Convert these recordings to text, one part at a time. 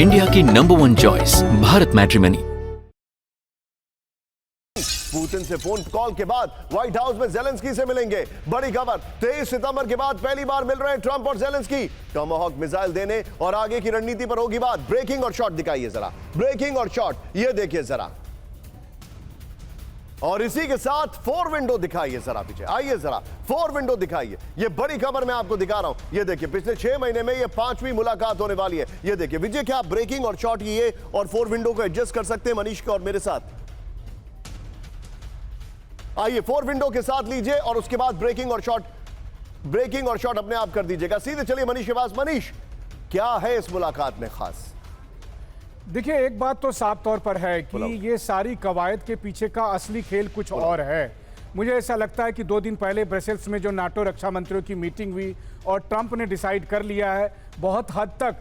India की number 1 choice Bharat matrimony. Putin से phone call के बाद व्हाइट हाउस में जेलेंस्की से मिलेंगे। बड़ी खबर, 23 सितंबर के बाद पहली बार मिल रहे हैं ट्रंप और जेलेंस्की। टॉमाहॉक मिसाइल देने और आगे की रणनीति पर होगी बात। ब्रेकिंग और शॉट दिखाइए जरा, ब्रेकिंग और शॉट, ये देखिए जरा। और इसी के साथ 4 विंडो दिखाइए जरा, पीछे आइए जरा, 4 विंडो दिखाइए। ये बड़ी खबर मैं आपको दिखा रहा हूं। ये देखिए, पिछले 6 महीने में ये 5वीं मुलाकात होने वाली है। ये देखिए विजय, क्या आप ब्रेकिंग और शॉट की ये और 4 विंडो को एडजस्ट कर सकते हैं मनीष का और मेरे साथ? आइए 4 विंडो के साथ लीजिए और उसके बाद ब्रेकिंग और शॉट, ब्रेकिंग और शॉट अपने आप कर दीजिएगा। सीधे चलिए मनीष के पास। मनीष, क्या है इस मुलाकात में खास? देखिए, एक बात तो साफ तौर पर है कि ये सारी कवायद के पीछे का असली खेल कुछ और है। मुझे ऐसा लगता है कि 2 दिन पहले ब्रसेल्स में जो नाटो रक्षा मंत्रियों की मीटिंग हुई और ट्रंप ने डिसाइड कर लिया है बहुत हद तक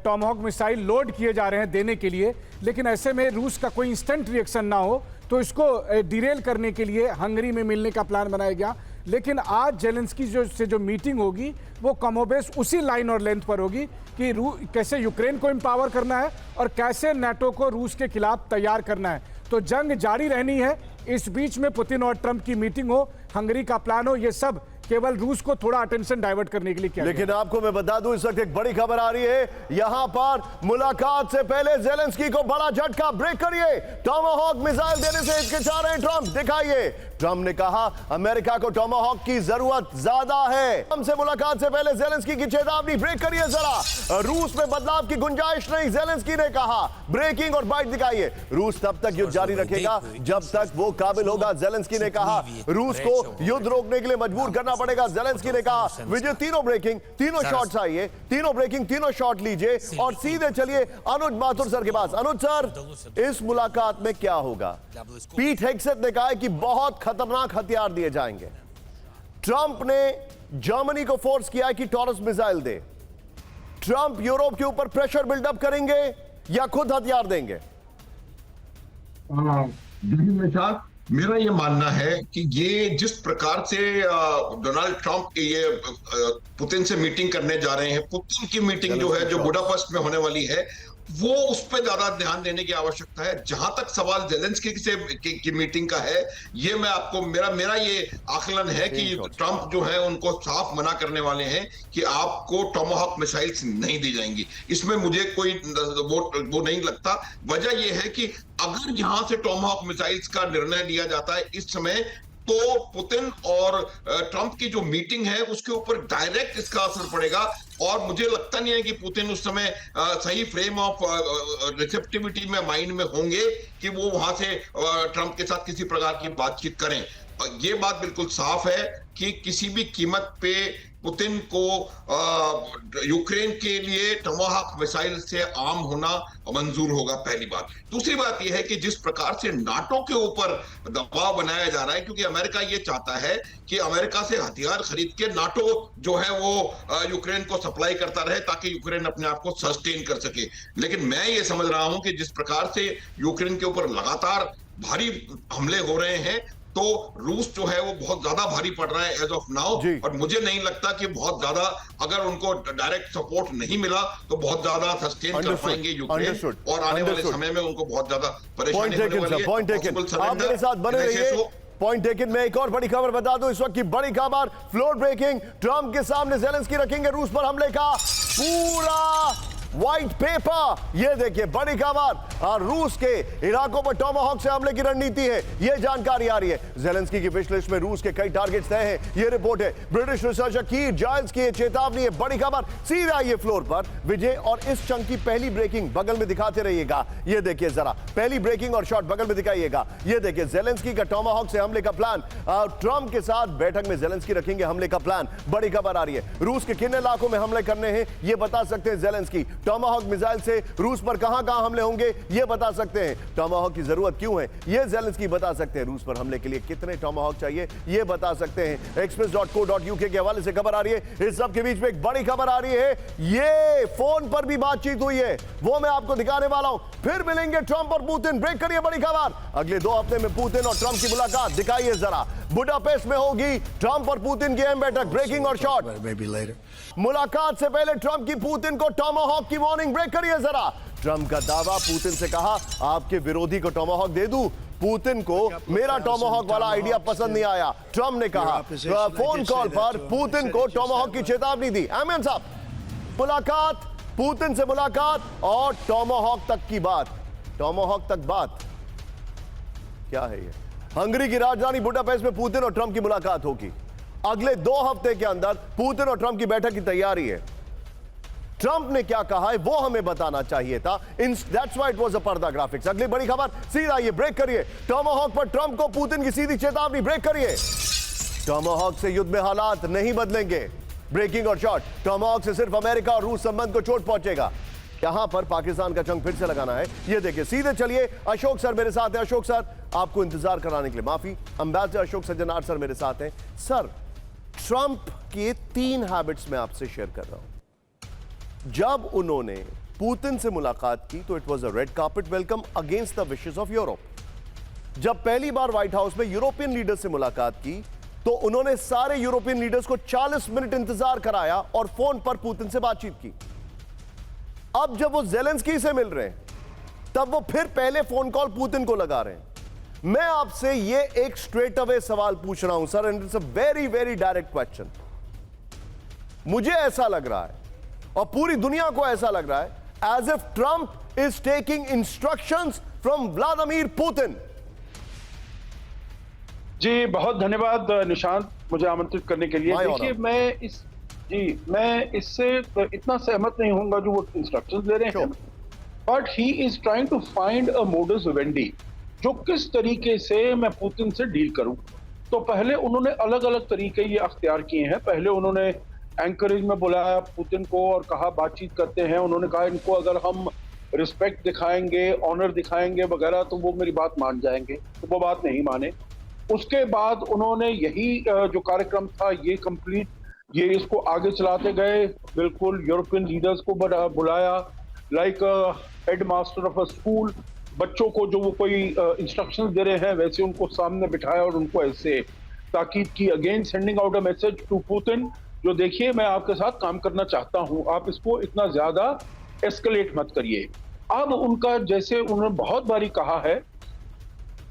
टॉमाहॉक मिसाइल लोड किए जा रहे हैं देने के लिए, लेकिन ऐसे में रूस का कोई इंस्टेंट रिएक्शन ना हो तो इसको डिरेल करने के लिए हंगरी में मिलने का प्लान बनाया गया। लेकिन आज जेलेंस्की जो मीटिंग होगी वो कमोबेश उसी लाइन और लेंथ पर होगी कि कैसे यूक्रेन को एम्पावर करना है और कैसे नाटो को रूस के खिलाफ तैयार करना है। तो जंग जारी रहनी है। इस बीच में पुतिन और ट्रंप की मीटिंग हो, हंगरी का प्लान हो, ये सब केवल रूस को थोड़ा अटेंशन डाइवर्ट करने के लिए किया। लेकिन आपको मैं बता दूं, इस वक्त एक बड़ी खबर आ रही है। यहां पर मुलाकात से पहले जेलेंस्की को बड़ा झटका। ब्रेक करिए। टॉमाहॉक मिसाइल देने से हिचकिचा रहे हैं ट्रंप, दिखाइए। ट्रंप ने कहा अमेरिका को टॉमाहॉक की जरूरत ज्यादा है। ट्रंप से मुलाकात से पहले जेलेंस्की की चेतावनी। ब्रेक करिए जरा। रूस में बदलाव की गुंजाइश नहीं, जेलेंस्की ने कहा। ब्रेकिंग और बाइट दिखाइए। रूस तब तक युद्ध जारी रखेगा जब तक वो काबिल होगा, जेलेंस्की ने कहा। रूस को युद्ध रोकने के लिए मजबूर करना पड़ेगा, जेलेंस्की ने कहा। विजय, तीनों ब्रेकिंग, तीनों शॉट्स आइए, तीनों ब्रेकिंग, तीनों शॉट लीजिए और सीधे चलिए अनुज माथुर सर के पास। अनुज सर, इस मुलाकात में क्या होगा? पीट हेग्सेथ ने कहा है कि बहुत खतरनाक हथियार दिए जाएंगे। ट्रंप ने जर्मनी को फोर्स किया है कि टॉरस मिसाइल दे। ट्रंप यूरोप के ऊपर प्रेशर बिल्डअप करेंगे या खुद हथियार देंगे? मेरा ये मानना है कि ये जिस प्रकार से डोनाल्ड ट्रंप ये पुतिन से मीटिंग करने जा रहे हैं, पुतिन की मीटिंग जो है, जो बुडापेस्ट में होने वाली है, वो उस पर ज्यादा ध्यान देने की आवश्यकता है। जहां तक सवाल जेलेंस्की से की मीटिंग का है, ये मैं आपको मेरा ये आकलन है कि ट्रंप जो है उनको साफ मना करने वाले हैं कि आपको टॉमाहॉक मिसाइल्स नहीं दी जाएंगी। इसमें मुझे कोई वो नहीं लगता। वजह यह है कि अगर यहां से टॉमाहॉक मिसाइल्स का निर्णय लिया जाता है इस समय, तो पुतिन और ट्रंप की जो मीटिंग है उसके ऊपर डायरेक्ट इसका असर पड़ेगा। और मुझे लगता नहीं है कि पुतिन उस समय सही फ्रेम ऑफ रिसेप्टिविटी में माइंड में होंगे कि वो वहां से ट्रंप के साथ किसी प्रकार की बातचीत करें। ये बात बिल्कुल साफ है कि किसी भी कीमत पे पुतिन को यूक्रेन के लिए टॉमाहॉक मिसाइल से आर्म होना मंजूर होगा, पहली बात। दूसरी बात यह है कि जिस प्रकार से नाटो के ऊपर दबाव बनाया जा रहा है, क्योंकि अमेरिका ये चाहता है कि अमेरिका से हथियार खरीद के नाटो जो है वो यूक्रेन को सप्लाई करता रहे ताकि यूक्रेन अपने आप को सस्टेन कर सके। लेकिन मैं ये समझ रहा हूं कि जिस प्रकार से यूक्रेन के ऊपर लगातार भारी हमले हो रहे हैं, तो रूस जो है वो बहुत ज्यादा भारी पड़ रहा है एज ऑफ नाउ। और मुझे नहीं लगता कि बहुत ज्यादा, अगर उनको डायरेक्ट सपोर्ट नहीं मिला तो बहुत ज्यादा सस्टेन कर पाएंगे यूक्रेन, और आने वाले समय में उनको बहुत ज्यादा परेशानी होने वाली है। आप मेरे साथ बने रहिए। Point taken. में एक और बड़ी खबर बता दूं, इस वक्त की बड़ी खबर, फ्लोर ब्रेकिंग। ट्रंप के सामने जेलेंस्की रखेंगे रूस पर हमले का पूरा व्हाइट पेपर। ये देखिए बड़ी खबर। और रूस के इलाकों पर टॉमाहॉक से हमले की रणनीति है, ये जानकारी आ रही है। जेलेंस्की की विश लिस्ट में रूस के कई टारगेट्स तय हैं, ये रिपोर्ट है ब्रिटिश रिसर्चर कीर जाइल्स की चेतावनी है। बड़ी खबर। सीधा ये फ्लोर पर विजय, और इस चंक की पहली ब्रेकिंग बगल में दिखाते रहिएगा। ये देखिए जरा, पहली ब्रेकिंग और शॉट बगल में दिखाइएगा। ये देखिए जेलेंस्की का टॉमाहॉक से हमले का प्लान। ट्रंप के साथ बैठक में जेलेंस्की रखेंगे हमले का प्लान। बड़ी खबर आ रही है। रूस के किन इलाकों में हमले करने हैं ये बता सकते हैं जेलेंस्की। टॉमाहॉक मिसाइल से रूस पर कहां-कहां हमले होंगे ये बता सकते हैं। टॉमाहॉक की जरूरत क्यों है ये जेलेंस्की बता सकते हैं। रूस पर हमले के लिए कितने टॉमाहॉक चाहिए ये बता सकते हैं। express.co.uk के हवाले से खबर आ रही है। इस सब के बीच में एक बड़ी खबर आ रही है, ये फोन पर भी बातचीत हुई है, वो मैं आपको दिखाने वाला हूं। फिर मिलेंगे ट्रंप और पुतिन। ब्रेक करिए। बड़ी खबर, अगले 2 हफ्ते में पुतिन और ट्रंप की मुलाकात दिखाइए जरा। बुडापेस्ट में होगी ट्रंप और पुतिन की अहम बैठक। ब्रेकिंग और शॉट। मुलाकात से पहले ट्रंप की पुतिन को टॉमाहॉक की वार्निंग। ब्रेक करिए जरा। ट्रंप का दावा, पुतिन से कहा आपके विरोधी को टोमाहॉक दे दूं। पुतिन को मेरा टोमाहॉक वाला आइडिया पसंद नहीं आया। ट्रंप ने कहा फोन कॉल पर पुतिन को टोमाहॉक की चेतावनी दी। एमएन साहब, मुलाकात, पुतिन से मुलाकात और टोमाहॉक तक की बात। टोमाहॉक तक बात क्या है ये? हंगरी की राजधानी बुडापेस्ट में पुतिन और ट्रंप की मुलाकात होगी। अगले 2 हफ्ते के अंदर पुतिन और ट्रंप की बैठक की तैयारी है। ट्रंप ने क्या कहा है वो हमें बताना चाहिए था। That's why it was a पर्दा ग्राफिक्स। अगली बड़ी खबर, सीधा ये ब्रेक करिए। टोमाहॉक पर ट्रंप को पुतिन की सीधी चेतावनी, ब्रेक करिए। टोमाहॉक से युद्ध में हालात नहीं बदलेंगे। ब्रेकिंग और शॉर्ट, टोमाहॉक से सिर्फ अमेरिका और रूस संबंध को चोट पहुंचेगा। यहां पर पाकिस्तान का जंग फिर से लगाना है, ये देखिए। सीधे चलिए, अशोक सर मेरे साथ हैं। अशोक सर, आपको इंतजार कराने के लिए माफी। एम्बेसडर अशोक सज्जनार सर मेरे साथ हैं। सर, ट्रंप के 3 हैबिट्स में आपसे शेयर कर रहा हूं। जब उन्होंने पुतिन से मुलाकात की तो it was a red carpet welcome against the wishes of Europe. जब पहली बार व्हाइट हाउस में यूरोपियन लीडर से मुलाकात की तो उन्होंने सारे यूरोपियन लीडर्स को 40 मिनट इंतजार कराया और फोन पर पुतिन से बातचीत की। अब जब वो ज़ेलेंस्की से मिल रहे हैं तब वो फिर पहले फोन कॉल पुतिन को लगा रहे हैं। मैं आपसे ये एक स्ट्रेट अवे सवाल पूछ रहा हूं sir, and it's a very very direct question. मुझे ऐसा लग रहा है और पूरी दुनिया को ऐसा लग रहा है as if Trump is taking instructions from Vladimir Putin. जी बहुत धन्यवाद निशांत, मुझे आमंत्रित करने के लिए। देखिए मैं इससे इतना सहमत नहीं होऊंगा जो वो इंस्ट्रक्शंस दे रहे हैं, but he is trying to find a modus vivendi, जो किस तरीके से मैं पुतिन से डील करूं। तो पहले उन्होंने अलग अलग तरीके ये अख्तियार किए हैं। पहले उन्होंने एंकरेज में बुलाया पुतिन को और कहा बातचीत करते हैं। उन्होंने कहा इनको अगर हम रिस्पेक्ट दिखाएंगे, ऑनर दिखाएंगे वगैरह तो वो मेरी बात मान जाएंगे, तो वो बात नहीं माने। उसके बाद उन्होंने यही जो कार्यक्रम था ये कंप्लीट, ये इसको आगे चलाते गए। बिल्कुल यूरोपियन लीडर्स को बुलाया, like head master of a school. बच्चों को जो वो कोई इंस्ट्रक्शंस दे रहे हैं वैसे उनको सामने बिठाया और उनको ऐसे ताकीद की। Again sending out a message to Putin, जो देखिए मैं आपके साथ काम करना चाहता हूं, आप इसको इतना ज्यादा एस्केलेट मत करिए। अब उनका, जैसे उन्होंने बहुत बारी कहा है,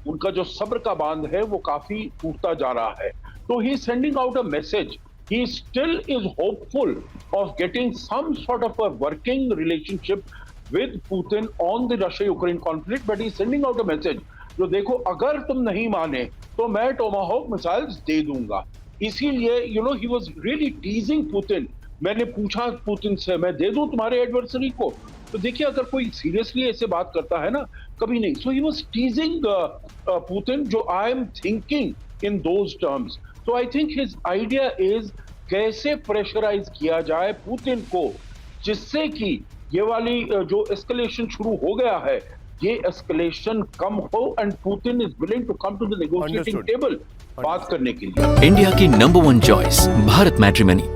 उनका जो सब्र का बांध है वो काफी टूटता जा रहा है। तो he sending out a message, he still is hopeful of getting some sort of a working relationship with Putin on the Russia-Ukraine conflict, but he's sending out a message, जो देखो अगर तुम नहीं माने तो मैं टोमाहॉक मिसाइल्स दे दूंगा। इसीलिए he was really teasing Putin। मैंने पूछा पुतिन से, मैं दे दूं तुम्हारे एडवर्सरी को? तो देखिए अगर कोई सीरियसली ऐसे बात करता है ना, कभी नहीं। So he was teasing Putin, जो I am thinking in those terms। तो I think his idea is कैसे प्रेशराइज किया जाए पुतिन को, जिससे कि ये वाली जो एस्केलेशन शुरू हो गया है ये एस्केलेशन कम हो and Putin is willing to come to the negotiating table बात करने के लिए। इंडिया की नंबर 1 चॉइस भारत मैट्रिमनी।